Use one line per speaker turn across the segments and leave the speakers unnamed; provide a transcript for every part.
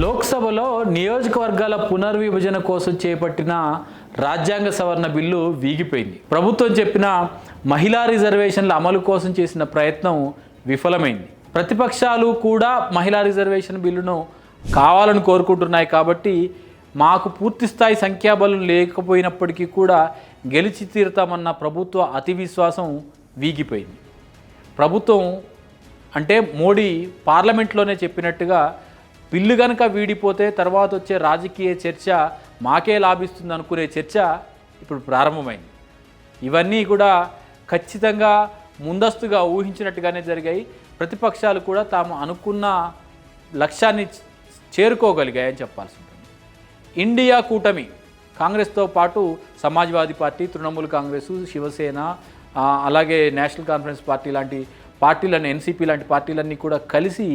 లోక్సభలో నియోజకవర్గాల పునర్విభజన కోసం చేపట్టిన రాజ్యాంగ సవరణ బిల్లు వీగిపోయింది. ప్రభుత్వం చెప్పిన మహిళా రిజర్వేషన్ల అమలు కోసం చేసిన ప్రయత్నం విఫలమైంది. ప్రతిపక్షాలు కూడా మహిళా రిజర్వేషన్ బిల్లును కావాలని కోరుకుంటున్నాయి. కాబట్టి మాకు పూర్తిస్థాయి సంఖ్యాబలం లేకపోయినప్పటికీ కూడా గెలిచి తీరుతామన్న ప్రభుత్వ అతి విశ్వాసం వీగిపోయింది. ప్రభుత్వం అంటే మోడీ పార్లమెంట్లోనే చెప్పినట్టుగా బిల్లు కనుక వీడిపోతే తర్వాత వచ్చే రాజకీయ చర్చ మాకే లాభిస్తుంది అనుకునే చర్చ ఇప్పుడు ప్రారంభమైంది. ఇవన్నీ కూడా ఖచ్చితంగా ముందస్తుగా ఊహించినట్టుగానే జరిగాయి. ప్రతిపక్షాలు కూడా తాము అనుకున్న లక్ష్యాన్ని చేరుకోగలిగాయని చెప్పాల్సి ఉంటుంది. ఇండియా కూటమి కాంగ్రెస్తో పాటు సమాజ్వాదీ పార్టీ, తృణమూల్ కాంగ్రెస్, శివసేన, అలాగే నేషనల్ కాన్ఫరెన్స్ పార్టీ లాంటి పార్టీలను, ఎన్సీపీ లాంటి పార్టీలన్నీ కూడా కలిసి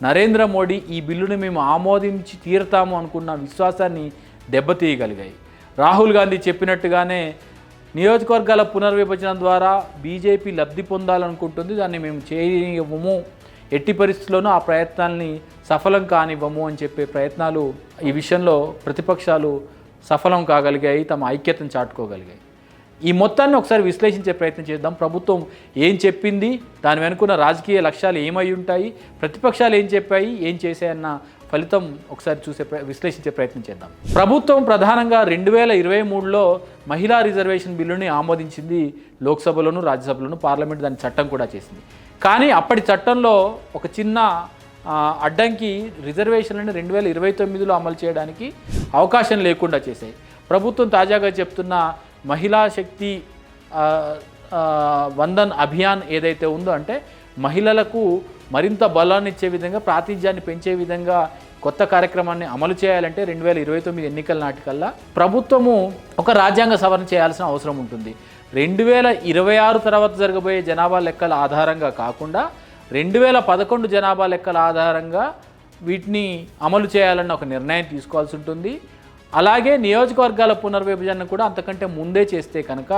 నరేంద్ర మోడీ ఈ బిల్లును మేము ఆమోదించి తీరుతాము అనుకున్న విశ్వాసాన్ని దెబ్బతీయగలిగాయి. రాహుల్ గాంధీ చెప్పినట్టుగానే నియోజకవర్గాల పునర్విభజన ద్వారా బీజేపీ లబ్ధి పొందాలనుకుంటుంది, దాన్ని మేము చేయనివ్వము, ఎట్టి పరిస్థితుల్లోనూ ఆ ప్రయత్నాల్ని సఫలం కానివ్వము అని చెప్పే ప్రయత్నాలు ఈ విషయంలో ప్రతిపక్షాలు సఫలం కాగలిగాయి, తమ ఐక్యతను చాటుకోగలిగాయి. ఈ మొత్తాన్ని ఒకసారి విశ్లేషించే ప్రయత్నం చేద్దాం. ప్రభుత్వం ఏం చెప్పింది, దాని వెనుకున్న రాజకీయ లక్ష్యాలు ఏమై ఉంటాయి, ప్రతిపక్షాలు ఏం చెప్పాయి, ఏం చేశాయన్న ఫలితం ఒకసారి విశ్లేషించే ప్రయత్నం చేద్దాం. ప్రభుత్వం ప్రధానంగా 2023లో మహిళా రిజర్వేషన్ బిల్లుని ఆమోదించింది. లోక్సభలోను, రాజ్యసభలోను, పార్లమెంట్ దాని చట్టం కూడా చేసింది. కానీ అప్పటి చట్టంలో ఒక చిన్న అడ్డంకి రిజర్వేషన్లను 2029లో అమలు చేయడానికి అవకాశం లేకుండా చేశాయి. ప్రభుత్వం తాజాగా చెప్తున్న మహిళా శక్తి వందన్ అభియాన్ ఏదైతే ఉందో, అంటే మహిళలకు మరింత బలాన్ని ఇచ్చే విధంగా, ప్రాతినిధ్యాన్ని పెంచే విధంగా కొత్త కార్యక్రమాన్ని అమలు చేయాలంటే 2029 ఎన్నికల నాటికల్లా ప్రభుత్వము ఒక రాజ్యాంగ సవరణ చేయాల్సిన అవసరం ఉంటుంది. 2026 తర్వాత జరగబోయే జనాభా లెక్కల ఆధారంగా కాకుండా 2011 జనాభా లెక్కల ఆధారంగా వీటిని అమలు చేయాలన్న ఒక నిర్ణయం తీసుకోవాల్సి ఉంటుంది. అలాగే నియోజకవర్గాల పునర్విభజన కూడా అంతకంటే ముందే చేస్తే కనుక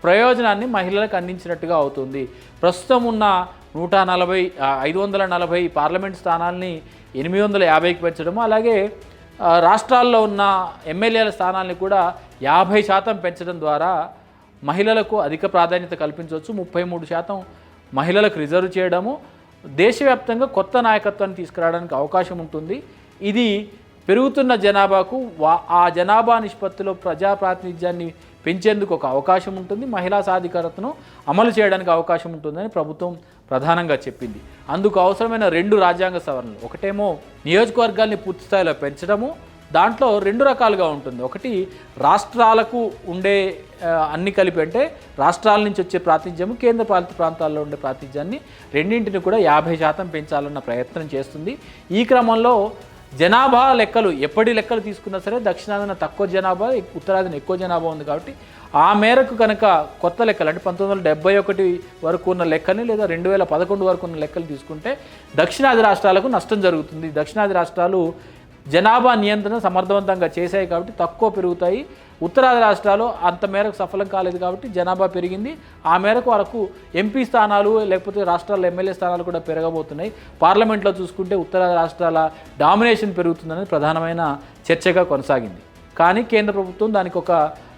ప్రయోజనాన్ని మహిళలకు అందించినట్టుగా అవుతుంది. ప్రస్తుతం ఉన్న 540 పార్లమెంట్ స్థానాల్ని 850కి పెంచడము, అలాగే రాష్ట్రాల్లో ఉన్న ఎమ్మెల్యేల స్థానాల్ని కూడా 50% పెంచడం ద్వారా మహిళలకు అధిక ప్రాధాన్యత కల్పించవచ్చు. 33% మహిళలకు రిజర్వ్ చేయడము దేశవ్యాప్తంగా కొత్త నాయకత్వాన్ని తీసుకురావడానికి అవకాశం ఉంటుంది. ఇది పెరుగుతున్న జనాభాకు ఆ జనాభా నిష్పత్తిలో ప్రజాప్రాతినిధ్యాన్ని పెంచేందుకు ఒక అవకాశం ఉంటుంది, మహిళా సాధికారతను అమలు చేయడానికి అవకాశం ఉంటుందని ప్రభుత్వం ప్రధానంగా చెప్పింది. అందుకు అవసరమైన 2 రాజ్యాంగ సవరణలు, ఒకటేమో నియోజకవర్గాల్ని పూర్తి స్థాయిలో పెంచడము, దాంట్లో 2 రకాలుగా ఉంటుంది. ఒకటి రాష్ట్రాలకు ఉండే అన్ని కలిపి, అంటే రాష్ట్రాల నుంచి వచ్చే ప్రాతినిధ్యము, కేంద్ర పాలిత ప్రాంతాల్లో ఉండే ప్రాతినిధ్యాన్ని రెండింటిని కూడా 50% పెంచాలన్న ప్రయత్నం చేస్తుంది. ఈ క్రమంలో జనాభా లెక్కలు ఎప్పటి లెక్కలు తీసుకున్నా సరే దక్షిణాదిన తక్కువ జనాభా, ఉత్తరాదిన ఎక్కువ జనాభా ఉంది. కాబట్టి ఆ మేరకు కనుక కొత్త లెక్కలు, అంటే 1971 వరకు ఉన్న లెక్కని లేదా 2011 వరకు ఉన్న లెక్కలు తీసుకుంటే దక్షిణాది రాష్ట్రాలకు నష్టం జరుగుతుంది. దక్షిణాది రాష్ట్రాలు జనాభా నియంత్రణ సమర్థవంతంగా చేశాయి కాబట్టి తక్కువ పెరుగుతాయి. ఉత్తరాది రాష్ట్రాలు అంత మేరకు సఫలం కాలేదు కాబట్టి జనాభా పెరిగింది. ఆ మేరకు వరకు ఎంపీ స్థానాలు లేకపోతే రాష్ట్రాల ఎమ్మెల్యే స్థానాలు కూడా పెరగబోతున్నాయి. పార్లమెంట్లో చూసుకుంటే ఉత్తరాది రాష్ట్రాల డామినేషన్ పెరుగుతుందనేది ప్రధానమైన చర్చగా కొనసాగింది. కానీ కేంద్ర ప్రభుత్వం దానికి ఒక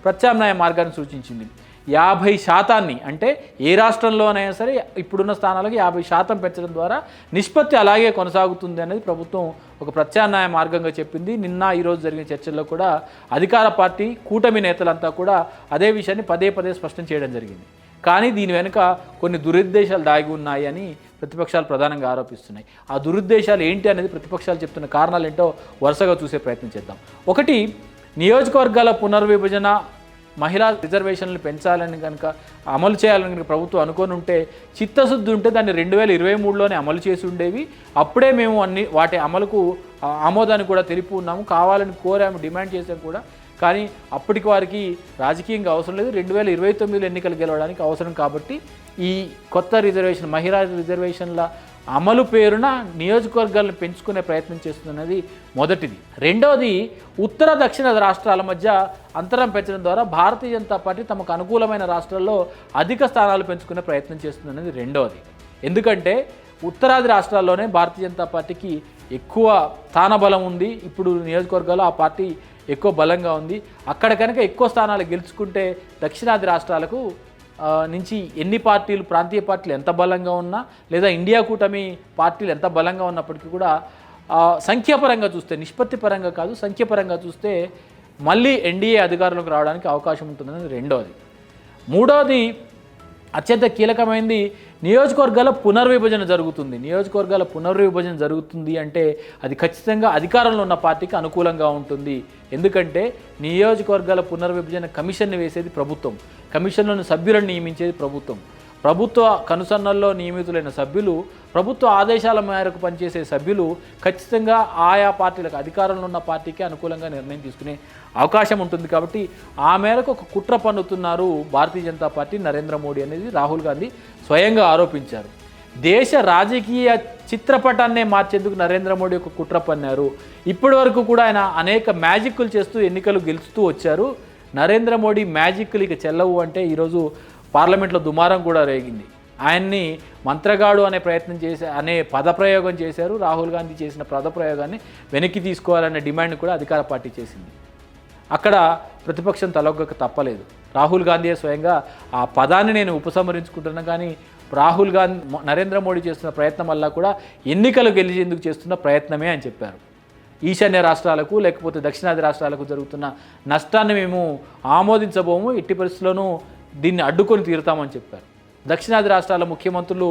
ప్రత్యామ్నాయ మార్గాన్ని సూచించింది. 50% అంటే ఏ రాష్ట్రంలోనైనా సరే ఇప్పుడున్న స్థానాలకు 50% పెంచడం ద్వారా నిష్పత్తి అలాగే కొనసాగుతుంది అనేది ప్రభుత్వం ఒక ప్రత్యామ్నాయ మార్గంగా చెప్పింది. నిన్న ఈరోజు జరిగిన చర్చల్లో కూడా అధికార పార్టీ కూటమి నేతలంతా కూడా అదే విషయాన్ని పదే స్పష్టం చేయడం జరిగింది. కానీ దీని వెనుక కొన్ని దురుద్దేశాలు దాగి ఉన్నాయి అని ప్రతిపక్షాలు ప్రధానంగా ఆరోపిస్తున్నాయి. ఆ దురుద్దేశాలు ఏంటి అనేది ప్రతిపక్షాలు చెప్తున్న కారణాలు ఏంటో వరుసగా చూసే ప్రయత్నం చేద్దాం. ఒకటి, నియోజకవర్గాల పునర్విభజన మహిళా రిజర్వేషన్లు పెంచాలని కనుక అమలు చేయాలని కనుక ప్రభుత్వం అనుకొని ఉంటే, చిత్తశుద్ధి ఉంటే దాన్ని 2023లోనే అమలు చేసి ఉండేవి. అప్పుడే మేము వాటి అమలుకు ఆమోదాన్ని కూడా తెలిపి ఉన్నాము, కావాలని కోరాము, డిమాండ్ చేసాం కూడా. కానీ అప్పటికి వారికి రాజకీయంగా అవసరం లేదు, 2029 ఎన్నికలు గెలవడానికి అవసరం. కాబట్టి ఈ కొత్త రిజర్వేషన్, మహిళా రిజర్వేషన్ల అమలు పేరున నియోజకవర్గాలను పెంచుకునే ప్రయత్నం చేస్తున్నది మొదటిది. రెండవది, ఉత్తర దక్షిణ రాష్ట్రాల మధ్య అంతరం పెంచడం ద్వారా భారతీయ జనతా పార్టీ తమకు అనుకూలమైన రాష్ట్రాల్లో అధిక స్థానాలు పెంచుకునే ప్రయత్నం చేస్తున్నది రెండవది. ఎందుకంటే ఉత్తరాది రాష్ట్రాల్లోనే భారతీయ జనతా పార్టీకి ఎక్కువ స్థానబలం ఉంది, ఇప్పుడు నియోజకవర్గాల్లో ఆ పార్టీ ఎక్కువ బలంగా ఉంది. అక్కడ కనుక ఎక్కువ స్థానాలు గెలుచుకుంటే దక్షిణాది రాష్ట్రాలకు నుంచి ఎన్ని పార్టీలు, ప్రాంతీయ పార్టీలు ఎంత బలంగా ఉన్నా, లేదా ఇండియా కూటమి పార్టీలు ఎంత బలంగా ఉన్నప్పటికీ కూడా సంఖ్యాపరంగా చూస్తే, నిష్పత్తి పరంగా కాదు, సంఖ్యాపరంగా చూస్తే మళ్ళీ ఎన్డీఏ అధికారంలోకి రావడానికి అవకాశం ఉంటుందని రెండవది. మూడవది అత్యంత కీలకమైనది, నియోజకవర్గాల పునర్విభజన జరుగుతుంది. నియోజకవర్గాల పునర్విభజన జరుగుతుంది అంటే అది ఖచ్చితంగా అధికారంలో ఉన్న పార్టీకి అనుకూలంగా ఉంటుంది. ఎందుకంటే నియోజకవర్గాల పునర్విభజన కమిషన్ని వేసేది ప్రభుత్వం, కమిషన్లోని సభ్యులను నియమించేది ప్రభుత్వం. ప్రభుత్వ కనుసన్నల్లో నియమితులైన సభ్యులు, ప్రభుత్వ ఆదేశాల మేరకు పనిచేసే సభ్యులు ఖచ్చితంగా ఆయా పార్టీలకు, అధికారంలో ఉన్న పార్టీకి అనుకూలంగా నిర్ణయం తీసుకునే అవకాశం ఉంటుంది. కాబట్టి ఆ మేరకు ఒక కుట్ర పన్నుతున్నారు భారతీయ జనతా పార్టీ, నరేంద్ర మోడీ అనేది రాహుల్ గాంధీ స్వయంగా ఆరోపించారు. దేశ రాజకీయ చిత్రపటాన్నే మార్చేందుకు నరేంద్ర మోడీ ఒక కుట్ర పన్నారు. ఇప్పటి వరకు కూడా ఆయన అనేక మ్యాజిక్లు చేస్తూ ఎన్నికలు గెలుస్తూ వచ్చారు. నరేంద్ర మోడీ మ్యాజిక్లు ఇక చెల్లవు అంటే ఈరోజు పార్లమెంట్లో దుమారం కూడా రేగింది. ఆయన్ని మంత్రగాడు అనే పదప్రయోగం చేశారు. రాహుల్ గాంధీ చేసిన పదప్రయోగాన్ని వెనక్కి తీసుకోవాలనే డిమాండ్ కూడా అధికార పార్టీ చేసింది. అక్కడ ప్రతిపక్షం తలొగ్గక తప్పలేదు. రాహుల్ గాంధీ స్వయంగా ఆ పదాన్ని నేను ఉపసంహరించుకుంటున్నా, కానీ రాహుల్ గాంధీ, నరేంద్ర మోడీ చేస్తున్న ప్రయత్నం వల్ల కూడా ఎన్నికలు గెలిచేందుకు చేస్తున్న ప్రయత్నమే అని చెప్పారు. ఈశాన్య రాష్ట్రాలకు లేకపోతే దక్షిణాది రాష్ట్రాలకు జరుగుతున్న నష్టాన్ని మేము ఆమోదించబోము, ఎట్టి పరిస్థితుల్లోనూ దీన్ని అడ్డుకొని తీరుతామని చెప్పారు. దక్షిణాది రాష్ట్రాల ముఖ్యమంత్రులు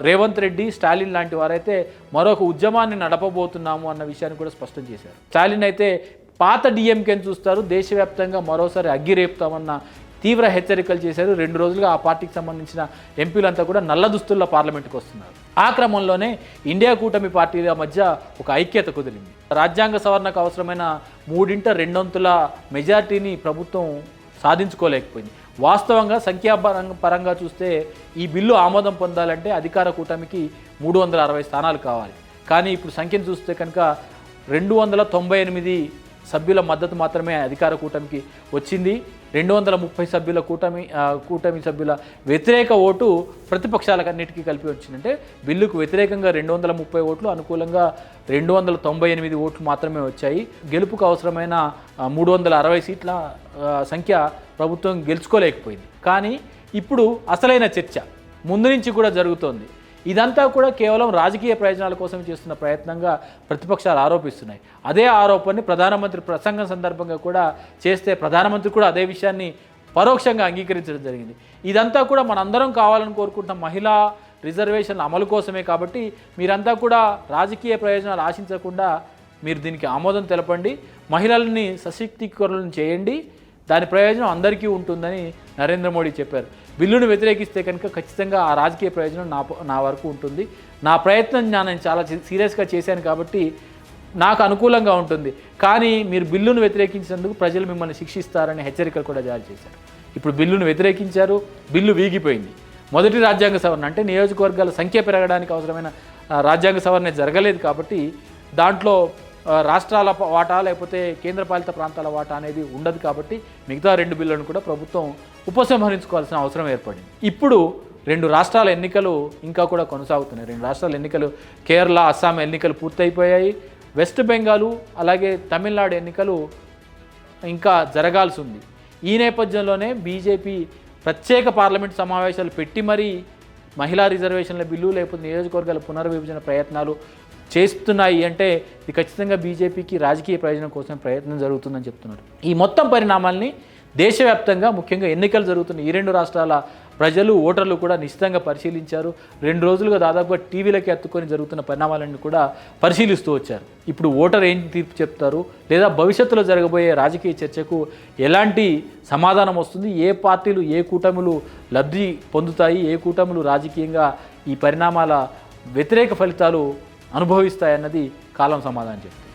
రేవంత్ రెడ్డి, స్టాలిన్ లాంటి వారైతే మరొక ఉద్యమాన్ని నడపబోతున్నాము అన్న విషయాన్ని కూడా స్పష్టం చేశారు. స్టాలిన్ అయితే పాత డిఎంకేని చూస్తారు, దేశవ్యాప్తంగా మరోసారి అగ్గిరేపుతామన్న తీవ్ర హెచ్చరికలు చేశారు. 2 రోజులుగా ఆ పార్టీకి సంబంధించిన ఎంపీలంతా కూడా నల్ల దుస్తుల్లో పార్లమెంట్కి వస్తున్నారు. ఆ క్రమంలోనే ఇండియా కూటమి పార్టీల మధ్య ఒక ఐక్యత కుదిరింది. రాజ్యాంగ సవరణకు అవసరమైన 3/2 మెజార్టీని ప్రభుత్వం సాధించుకోలేకపోయింది. వాస్తవంగా సంఖ్యాపరంగా చూస్తే ఈ బిల్లు ఆమోదం పొందాలంటే అధికార కూటమికి 360 స్థానాలు కావాలి. కానీ ఇప్పుడు సంఖ్యను చూస్తే కనుక 298 సభ్యుల మద్దతు మాత్రమే అధికార కూటమికి వచ్చింది. 230 సభ్యుల కూటమి సభ్యుల వ్యతిరేక ఓటు ప్రతిపక్షాలకన్నిటికీ కలిపి వచ్చిందంటే బిల్లుకు వ్యతిరేకంగా 230 ఓట్లు, అనుకూలంగా 298 ఓట్లు మాత్రమే వచ్చాయి. గెలుపుకు అవసరమైన 360 సీట్ల సంఖ్య ప్రభుత్వం గెలుచుకోలేకపోయింది. కానీ ఇప్పుడు అసలైన చర్చ ముందు నుంచి కూడా జరుగుతోంది. ఇదంతా కూడా కేవలం రాజకీయ ప్రయోజనాల కోసం చేస్తున్న ప్రయత్నంగా ప్రతిపక్షాలు ఆరోపిస్తున్నాయి. అదే ఆరోపణని ప్రధానమంత్రి ప్రసంగం సందర్భంగా కూడా చేస్తే ప్రధానమంత్రి కూడా అదే విషయాన్ని పరోక్షంగా అంగీకరించడం జరిగింది. ఇదంతా కూడా మనందరం కావాలని కోరుకుంటున్న మహిళా రిజర్వేషన్ల అమలు కోసమే, కాబట్టి మీరంతా కూడా రాజకీయ ప్రయోజనాలు ఆశించకుండా మీరు దీనికి ఆమోదం తెలపండి, మహిళల్ని సశక్తీకరణను చేయండి, దాని ప్రయోజనం అందరికీ ఉంటుందని నరేంద్ర మోడీ చెప్పారు. బిల్లును వ్యతిరేకిస్తే కనుక ఖచ్చితంగా ఆ రాజకీయ ప్రయోజనం నా వరకు ఉంటుంది. నా ప్రయత్నం నేను చాలా సీరియస్గా చేశాను కాబట్టి నాకు అనుకూలంగా ఉంటుంది. కానీ మీరు బిల్లును వ్యతిరేకించినందుకు ప్రజలు మిమ్మల్ని శిక్షిస్తారని హెచ్చరికలు కూడా జారీ చేశారు. ఇప్పుడు బిల్లును వ్యతిరేకించారు, బిల్లు వీగిపోయింది. మొదటి రాజ్యాంగ సవరణ అంటే నియోజకవర్గాల సంఖ్య పెరగడానికి అవసరమైన రాజ్యాంగ సవరణ జరగలేదు కాబట్టి దాంట్లో రాష్ట్రాల వాటా లేకపోతే కేంద్రపాలిత ప్రాంతాల వాటా అనేది ఉండదు. కాబట్టి మిగతా 2 బిల్లులను కూడా ప్రభుత్వం ఉపసంహరించుకోవాల్సిన అవసరం ఏర్పడింది. ఇప్పుడు 2 రాష్ట్రాల ఎన్నికలు ఇంకా కూడా కొనసాగుతున్నాయి. 2 రాష్ట్రాల ఎన్నికలు, కేరళ, అస్సాం ఎన్నికలు పూర్తయిపోయాయి. వెస్ట్ బెంగాలు అలాగే తమిళనాడు ఎన్నికలు ఇంకా జరగాల్సి ఉంది. ఈ నేపథ్యంలోనే బీజేపీ ప్రత్యేక పార్లమెంట్ సమావేశాలు పెట్టి మరీ మహిళా రిజర్వేషన్ల బిల్లు లేకపోతే నియోజకవర్గాల పునర్విభజన ప్రయత్నాలు చేస్తున్నాయి. అంటే ఇది ఖచ్చితంగా బీజేపీకి రాజకీయ ప్రయోజనం కోసం ప్రయత్నం జరుగుతుందని చెప్తున్నారు. ఈ మొత్తం పరిణామాల్ని దేశవ్యాప్తంగా, ముఖ్యంగా ఎన్నికలు జరుగుతున్న ఈ 2 రాష్ట్రాల ప్రజలు, ఓటర్లు కూడా నిశ్చితంగా పరిశీలించారు. 2 రోజులుగా దాదాపుగా టీవీలకి ఎత్తుకొని జరుగుతున్న పరిణామాలన్నీ కూడా పరిశీలిస్తూ వచ్చారు. ఇప్పుడు ఓటర్ ఏం తీర్పు చెప్తారు, లేదా భవిష్యత్తులో జరగబోయే రాజకీయ చర్చకు ఎలాంటి సమాధానం వస్తుంది, ఏ పార్టీలు, ఏ కూటములు లబ్ధి పొందుతాయి, ఏ కూటములు రాజకీయంగా ఈ పరిణామాల వ్యతిరేక ఫలితాలు అనుభవిస్తాయన్నది కాలం సమాధానం చెప్తుంది.